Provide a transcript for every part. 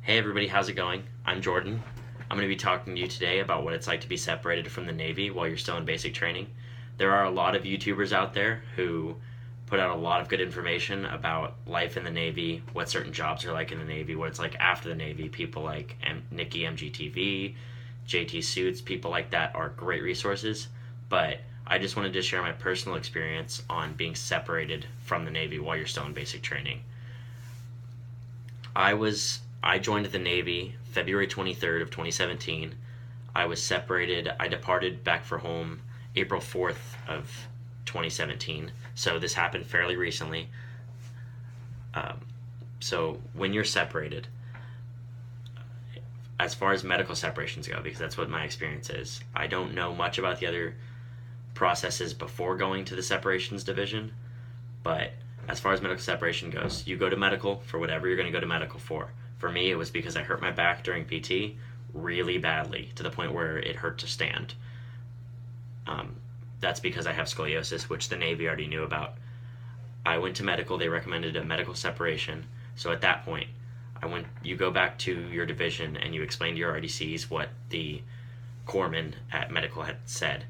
Hey everybody, how's it going? I'm Jordan. I'm going to be talking to you today about what it's like to be separated from the Navy while you're still in basic training. There are a lot of YouTubers out there who put out a lot of good information about life in the Navy, what certain jobs are like in the Navy, what it's like after the Navy. People like Nikki MGTV, JT Suits, people like that are great resources. But I just wanted to share my personal experience on being separated from the Navy while you're still in basic training. I joined the Navy February 23rd of 2017. I departed back for home April 4th of 2017. So this happened fairly recently. So when you're separated, as far as medical separations go, because that's what my experience is, I don't know much about the other processes before going to the separations division, but as far as medical separation goes, you go to medical for whatever you're going to go to medical for. For me, it was because I hurt my back during PT really badly to the point where it hurt to stand. That's because I have scoliosis, which the Navy already knew about. I went to medical. They recommended a medical separation. So at that point, you go back to your division and you explain to your RDCs what the corpsman at medical had said,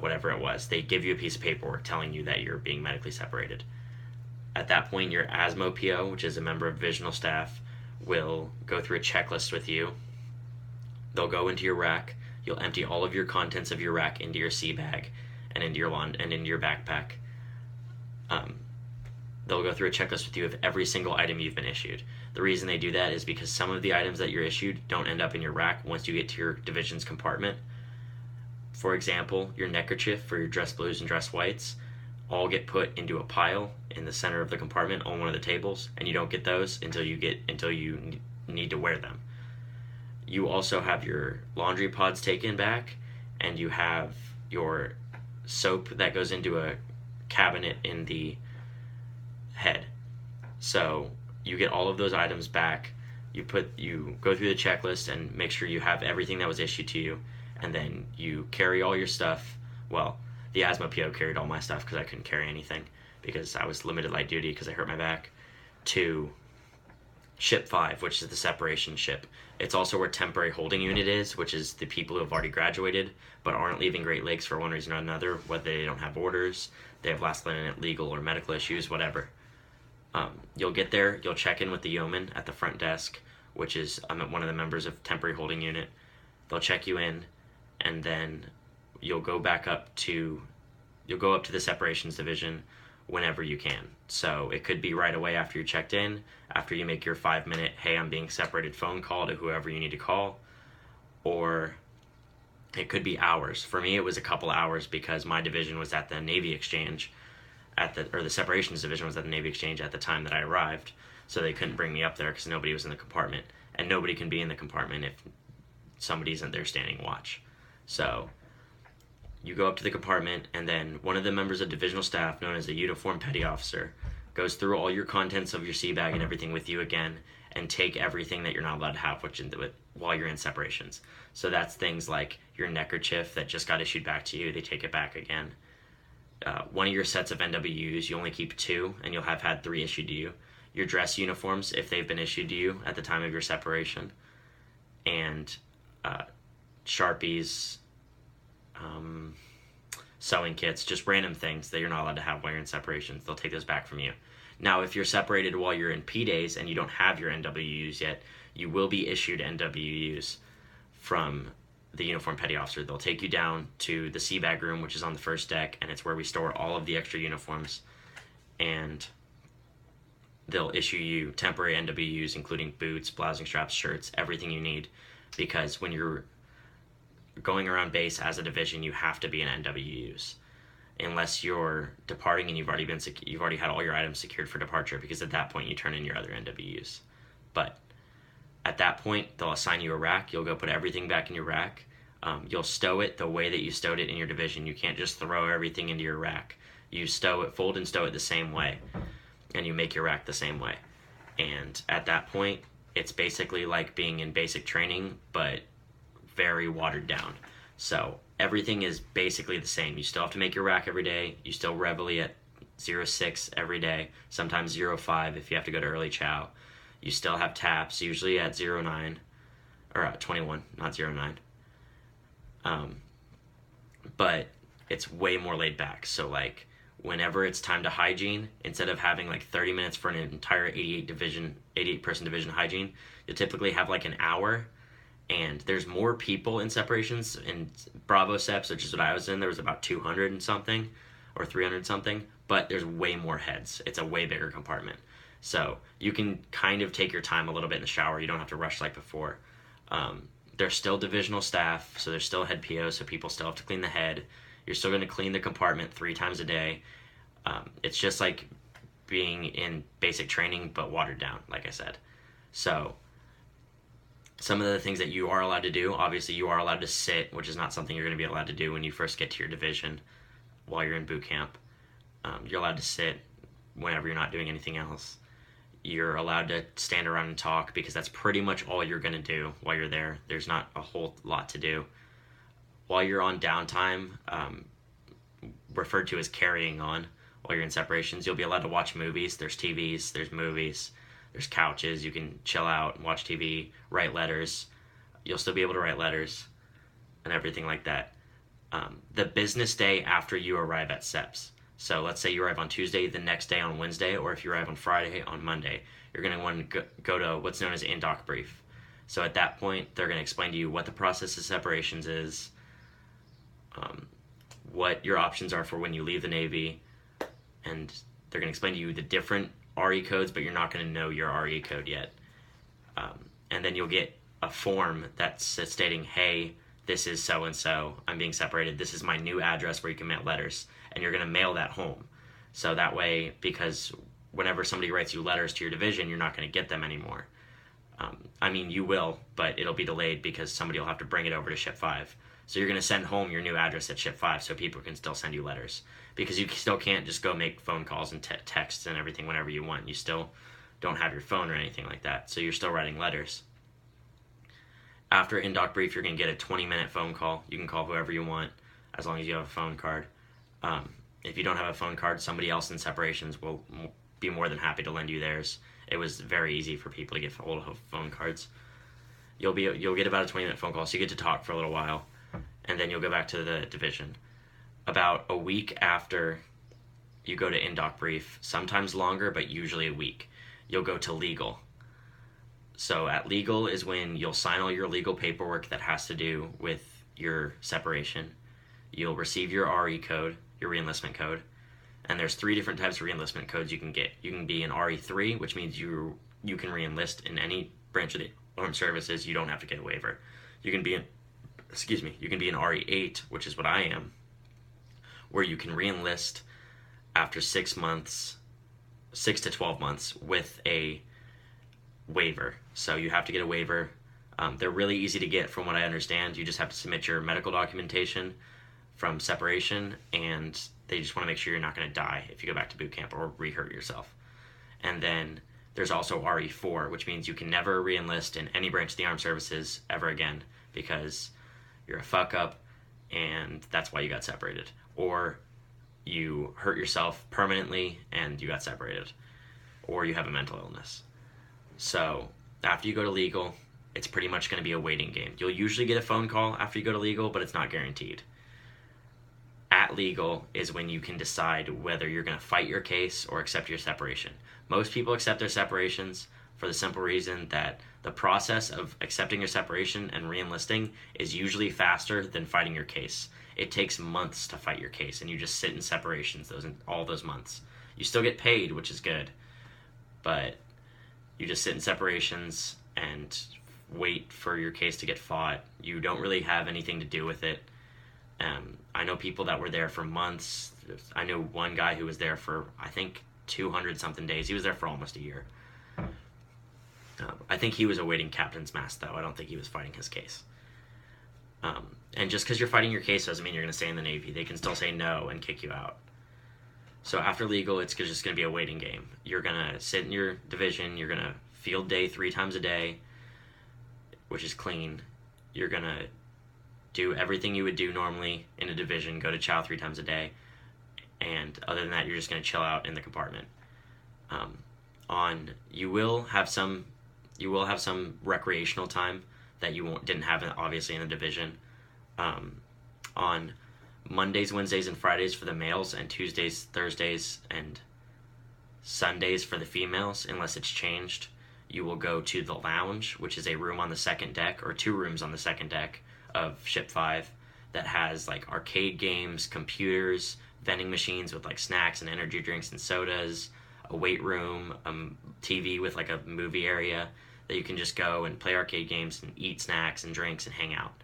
whatever it was. They give you a piece of paperwork telling you that you're being medically separated. At that point, your ASMO PO, which is a member of divisional staff, will go through a checklist with you. They'll go into your rack. You'll empty all of your contents of your rack into your sea bag and into your backpack. They'll go through a checklist with you of every single item you've been issued. The reason they do that is because some of the items that you're issued don't end up in your rack once you get to your division's compartment. For example, your neckerchief for your dress blues and dress whites all get put into a pile in the center of the compartment on one of the tables, and you don't get those until you need to wear them. You also have your laundry pods taken back, and you have your soap that goes into a cabinet in the head. So you get all of those items back. You go through the checklist and make sure you have everything that was issued to you, and then you carry all your stuff. Well, the ASMO PO carried all my stuff because I couldn't carry anything because I was limited light duty because I hurt my back, to Ship 5, which is the separation ship. It's also where temporary holding unit is, which is the people who have already graduated but aren't leaving Great Lakes for one reason or another, whether they don't have orders, they have last-minute legal or medical issues, whatever. You'll get there, you'll check in with the yeoman at the front desk, which is one of the members of temporary holding unit. They'll check you in, and then you'll go up to the separations division whenever you can. So it could be right away after you checked in, after you make your 5-minute, hey, I'm being separated phone call to whoever you need to call, or it could be hours. For me, it was a couple hours because my division was at the Navy Exchange, or the separations division was at the Navy Exchange at the time that I arrived, so they couldn't bring me up there because nobody was in the compartment, and nobody can be in the compartment if somebody isn't there standing watch. So you go up to the compartment, and then one of the members of divisional staff, known as the uniform petty officer, goes through all your contents of your sea bag and everything with you again, and take everything that you're not allowed to have while you're in separations. So that's things like your neckerchief that just got issued back to you, they take it back again. One of your sets of NWUs, you only keep 2, and you'll have had 3 issued to you. Your dress uniforms, if they've been issued to you at the time of your separation, and Sharpies, sewing kits, just random things that you're not allowed to have while you're in separations. They'll take those back from you. Now, if you're separated while you're in P days and you don't have your NWUs yet, you will be issued NWUs from the uniform petty officer. They'll take you down to the sea bag room, which is on the first deck, and it's where we store all of the extra uniforms, and they'll issue you temporary NWUs, including boots, blousing straps, shirts, everything you need, because when you're going around base as a division, you have to be in NWUs unless you're departing and you've already had all your items secured for departure, because at that point you turn in your other NWUs. But at that point, they'll assign you a rack. You'll go put everything back in your rack. You'll stow it the way that you stowed it in your division. You can't just throw everything into your rack. You fold and stow it the same way, and you make your rack the same way. And at that point, it's basically like being in basic training, but very watered down. So everything is basically the same. You still have to make your rack every day. You still reveille at 06 every day, sometimes 05 if you have to go to early chow. You still have taps, usually at 09, or 21, not 09. But it's way more laid back. So like whenever it's time to hygiene, instead of having like 30 minutes for an entire 88 person division hygiene, you'll typically have like an hour. And there's more people in separations. In Bravo Seps, which is what I was in, there was about 200 and something or 300 something, but there's way more heads. It's a way bigger compartment. So you can kind of take your time a little bit in the shower. You don't have to rush like before. There's still divisional staff, so there's still head POs, so people still have to clean the head. You're still going to clean the compartment 3 times a day. It's just like being in basic training, but watered down, like I said. So some of the things that you are allowed to do, obviously you are allowed to sit, which is not something you're going to be allowed to do when you first get to your division while you're in boot camp. You're allowed to sit whenever you're not doing anything else. You're allowed to stand around and talk because that's pretty much all you're going to do while you're there. There's not a whole lot to do. While you're on downtime, referred to as carrying on, while you're in separations, you'll be allowed to watch movies. There's TVs, there's movies, there's couches. You can chill out and watch TV, write letters. You'll still be able to write letters and everything like that. The business day after you arrive at SEPS. So let's say you arrive on Tuesday, the next day on Wednesday, or if you arrive on Friday, on Monday, you're going to want to go to what's known as in-dock brief. So at that point, they're going to explain to you what the process of separations is, what your options are for when you leave the Navy, and they're going to explain to you the different RE codes, but you're not going to know your RE code yet. And then you'll get a form that's stating, hey, this is so-and-so, I'm being separated, this is my new address where you can mail letters, and you're going to mail that home. So that way, because whenever somebody writes you letters to your division, you're not going to get them anymore. I mean, you will, but it'll be delayed because somebody will have to bring it over to Ship 5. So you're going to send home your new address at Ship 5 so people can still send you letters. Because you still can't just go make phone calls and texts and everything whenever you want. You still don't have your phone or anything like that. So you're still writing letters. After in-dock brief, you're going to get a 20-minute phone call. You can call whoever you want as long as you have a phone card. If you don't have a phone card, somebody else in separations will be more than happy to lend you theirs. It was very easy for people to get hold of phone cards. You'll get about a 20-minute phone call, so you get to talk for a little while, and then you'll go back to the division. About a week after you go to in-dock brief, sometimes longer, but usually a week, you'll go to legal. So at legal is when you'll sign all your legal paperwork that has to do with your separation. You'll receive your RE code, your reenlistment code, and there's 3 different types of reenlistment codes you can get. You can be an RE3, which means you can reenlist in any branch of the armed services. You don't have to get a waiver. You can be an RE8, which is what I am, where you can reenlist after 6 to 12 months with a waiver. So you have to get a waiver. They're really easy to get from what I understand. You just have to submit your medical documentation from separation, and they just want to make sure you're not going to die if you go back to boot camp or re-hurt yourself. And then there's also RE4, which means you can never re-enlist in any branch of the armed services ever again because you're a fuck up and that's why you got separated. Or you hurt yourself permanently and you got separated. Or you have a mental illness. So after you go to legal, it's pretty much going to be a waiting game. You'll usually get a phone call after you go to legal, but it's not guaranteed. At legal is when you can decide whether you're going to fight your case or accept your separation. Most people accept their separations for the simple reason that the process of accepting your separation and reenlisting is usually faster than fighting your case. It takes months to fight your case, and you just sit in separations all those months. You still get paid, which is good, but you just sit in separations and wait for your case to get fought. You don't really have anything to do with it. I know people that were there for months. I know one guy who was there for, I think, 200 something days. He was there for almost a year. I think he was awaiting captain's mast, though. I don't think he was fighting his case. And just because you're fighting your case doesn't mean you're going to stay in the Navy. They can still say no and kick you out. So after legal, it's just going to be a waiting game. You're going to sit in your division. You're going to field day 3 times a day, which is clean. You're going to do everything you would do normally in a division, go to chow 3 times a day, and other than that, you're just going to chill out in the compartment. You will have some recreational time that you didn't have obviously in the division. On Mondays, Wednesdays, and Fridays for the males, and Tuesdays, Thursdays, and Sundays for the females, unless it's changed, you will go to the lounge, which is a room on the second deck, or 2 rooms on the second deck of Ship 5, that has like arcade games, computers, vending machines with like snacks and energy drinks and sodas, a weight room, TV with like a movie area that you can just go and play arcade games and eat snacks and drinks and hang out.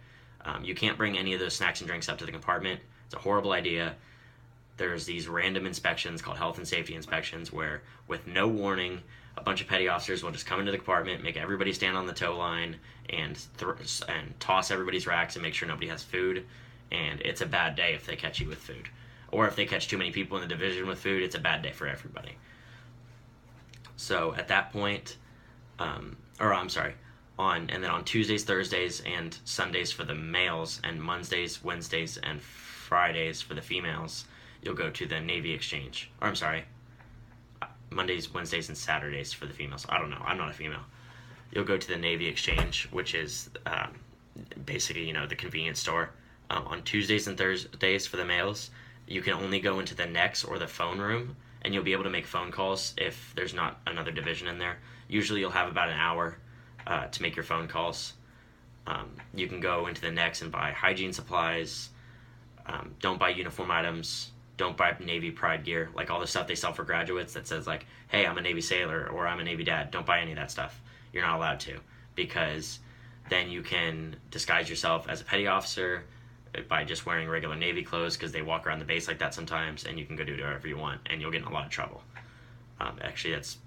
You can't bring any of those snacks and drinks up to the compartment. It's a horrible idea. There's these random inspections called health and safety inspections where, with no warning, a bunch of petty officers will just come into the compartment, make everybody stand on the tow line, and toss everybody's racks and make sure nobody has food. And it's a bad day if they catch you with food. Or if they catch too many people in the division with food, it's a bad day for everybody. So at that point, and then on Tuesdays, Thursdays, and Sundays for the males, and Mondays, Wednesdays, and Fridays for the females, you'll go to the Navy Exchange. Mondays, Wednesdays, and Saturdays for the females. I don't know. I'm not a female. You'll go to the Navy Exchange, which is basically, the convenience store. On Tuesdays and Thursdays for the males, you can only go into the Nex or the phone room, and you'll be able to make phone calls if there's not another division in there. Usually you'll have about an hour to make your phone calls. You can go into the Nex and buy hygiene supplies. Don't buy uniform items. Don't buy Navy Pride gear, like all the stuff they sell for graduates that says like, hey, I'm a Navy sailor or I'm a Navy dad. Don't buy any of that stuff. You're not allowed to, because then you can disguise yourself as a petty officer by just wearing regular Navy clothes, because they walk around the base like that sometimes, and you can go do whatever you want, and you'll get in a lot of trouble. Actually, that's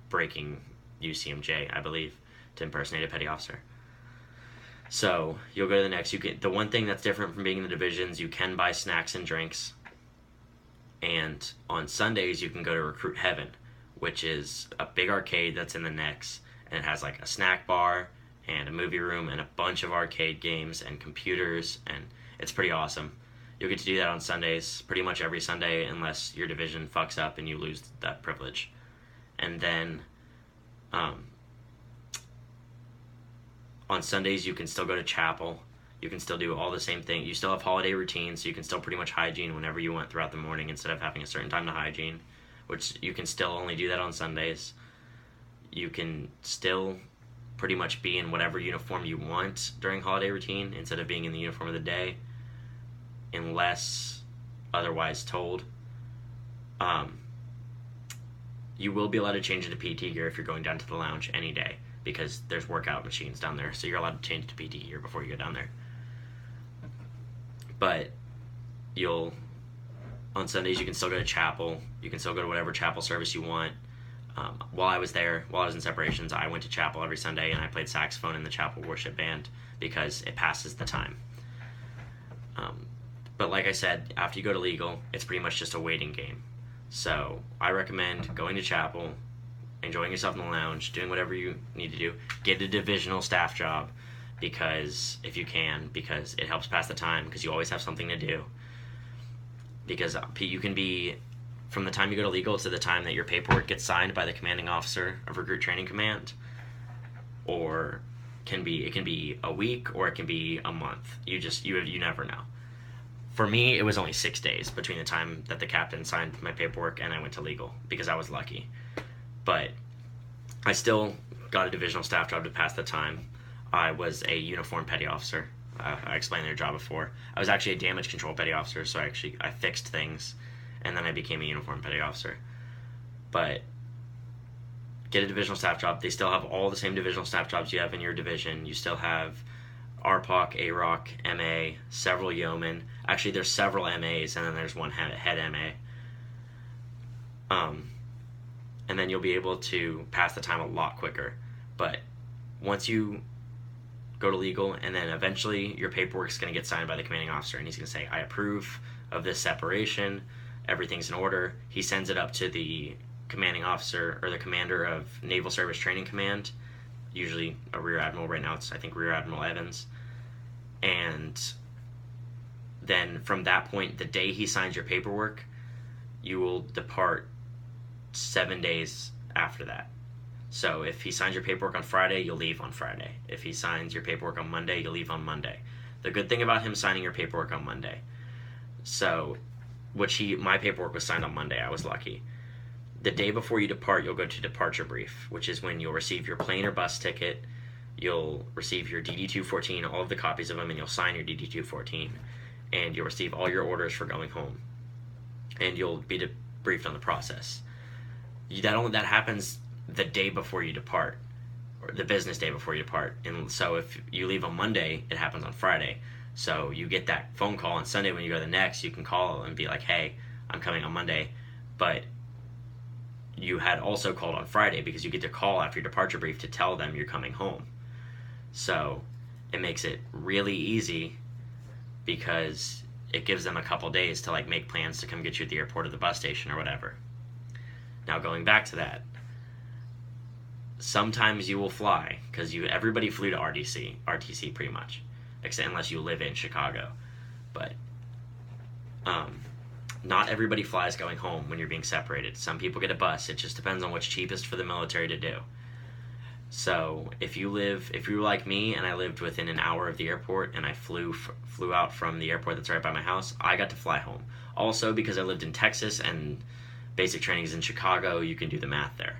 breaking UCMJ, I believe, to impersonate a petty officer. So you'll go to the next. The one thing that's different from being in the divisions, you can buy snacks and drinks. And on Sundays, you can go to Recruit Heaven, which is a big arcade that's in the Nex, and it has like a snack bar and a movie room and a bunch of arcade games and computers, and it's pretty awesome. You'll get to do that on Sundays, pretty much every Sunday, unless your division fucks up and you lose that privilege. And then on Sundays, you can still go to chapel. You can still do all the same thing. You still have holiday routines, so you can still pretty much hygiene whenever you want throughout the morning instead of having a certain time to hygiene, which you can still only do that on Sundays. You can still pretty much be in whatever uniform you want during holiday routine instead of being in the uniform of the day, unless otherwise told. You will be allowed to change into PT gear if you're going down to the lounge any day, because there's workout machines down there, so you're allowed to change to PT gear before you go down there. But on Sundays, you can still go to chapel. You can still go to whatever chapel service you want. While I was in separations, I went to chapel every Sunday, and I played saxophone in the chapel worship band because it passes the time. But like I said, after you go to legal, it's pretty much just a waiting game. So I recommend going to chapel, enjoying yourself in the lounge, doing whatever you need to do. Get a divisional staff job, because it helps pass the time, because you always have something to do. Because you can be, from the time you go to legal to the time that your paperwork gets signed by the commanding officer of Recruit Training Command, or it can be a week, or it can be a month. You never know. For me, it was only 6 days between the time that the captain signed my paperwork and I went to legal, because I was lucky. But I still got a divisional staff job to pass the time. I was a uniform petty officer. I explained their job before. I was actually a damage control petty officer, so I fixed things, and then I became a uniform petty officer. But get a divisional staff job. They still have all the same divisional staff jobs you have in your division. You still have RPOC, AROC, MA, several yeomen. Actually, there's several MAs, and then there's one head MA. And then you'll be able to pass the time a lot quicker. But once you go to legal, and then eventually your paperwork's going to get signed by the commanding officer, and he's going to say, I approve of this separation, everything's in order. He sends it up to the commanding officer, or the commander of Naval Service Training Command, usually a Rear Admiral. Right now it's, I think, Rear Admiral Evans. And then from that point, the day he signs your paperwork, you will depart 7 days after that. So if he signs your paperwork on Friday, you'll leave on Friday. If he signs your paperwork on Monday, you'll leave on Monday. The good thing about him signing your paperwork on Monday, so my paperwork was signed on Monday. I was lucky. The day before you depart, you'll go to departure brief, which is when you'll receive your plane or bus ticket. You'll receive your DD-214, all of the copies of them, and you'll sign your DD-214, and you'll receive all your orders for going home, and you'll be briefed on the process. That happens the day before you depart, or the business day before you depart. And so if you leave on Monday, it happens on Friday. So you get that phone call on Sunday when you go to the next. You can call and be like, hey, I'm coming on Monday, but you had also called on Friday, because you get to call after your departure brief to tell them you're coming home. So it makes it really easy, because it gives them a couple days to like make plans to come get you at the airport or the bus station or whatever. Now going back to that, sometimes you will fly, because everybody flew to RTC pretty much, except unless you live in Chicago. But not everybody flies going home when you're being separated. Some people get a bus. It just depends on what's cheapest for the military to do. So if you're like me and I lived within an hour of the airport and I flew out from the airport that's right by my house, I got to fly home. Also, because I lived in Texas and basic training is in Chicago, you can do the math there.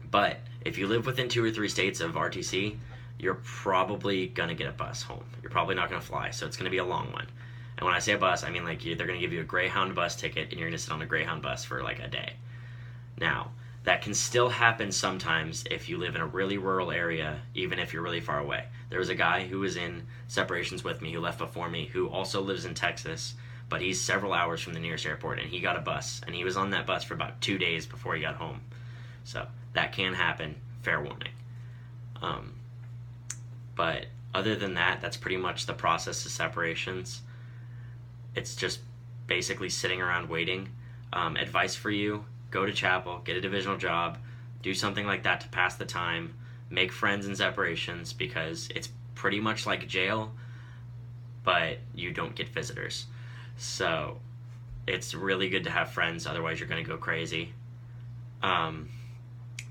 But if you live within 2 or 3 states of RTC, you're probably going to get a bus home. You're probably not going to fly, so it's going to be a long one. And when I say a bus, I mean like they're going to give you a Greyhound bus ticket and you're going to sit on a Greyhound bus for like a day. Now, that can still happen sometimes if you live in a really rural area, even if you're really far away. There was a guy who was in separations with me who left before me, who also lives in Texas, but he's several hours from the nearest airport, and he got a bus, and he was on that bus for about 2 days before he got home. So that can happen, fair warning. But other than that, that's pretty much the process of separations. It's just basically sitting around waiting. Advice for you: go to chapel, get a divisional job, do something like that to pass the time, make friends in separations, because it's pretty much like jail, but you don't get visitors. So it's really good to have friends, otherwise you're going to go crazy.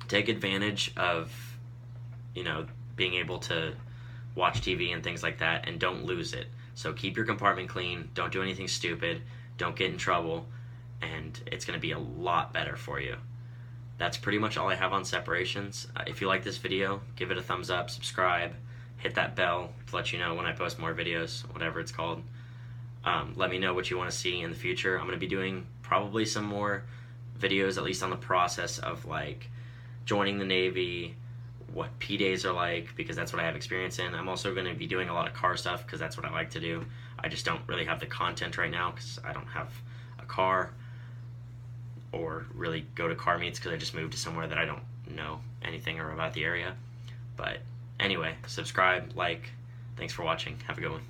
Take advantage of, being able to watch TV and things like that, and don't lose it. So keep your compartment clean, don't do anything stupid, don't get in trouble, and it's going to be a lot better for you. That's pretty much all I have on separations. If you like this video, give it a thumbs up, subscribe, hit that bell to let you know when I post more videos, whatever it's called. Let me know what you want to see in the future. I'm going to be doing probably some more videos, at least on the process of like joining the Navy, what P-days are like, because that's what I have experience in. I'm also going to be doing a lot of car stuff, because that's what I like to do. I just don't really have the content right now, because I don't have a car, or really go to car meets, because I just moved to somewhere that I don't know anything or about the area. But anyway, subscribe, like, thanks for watching. Have a good one.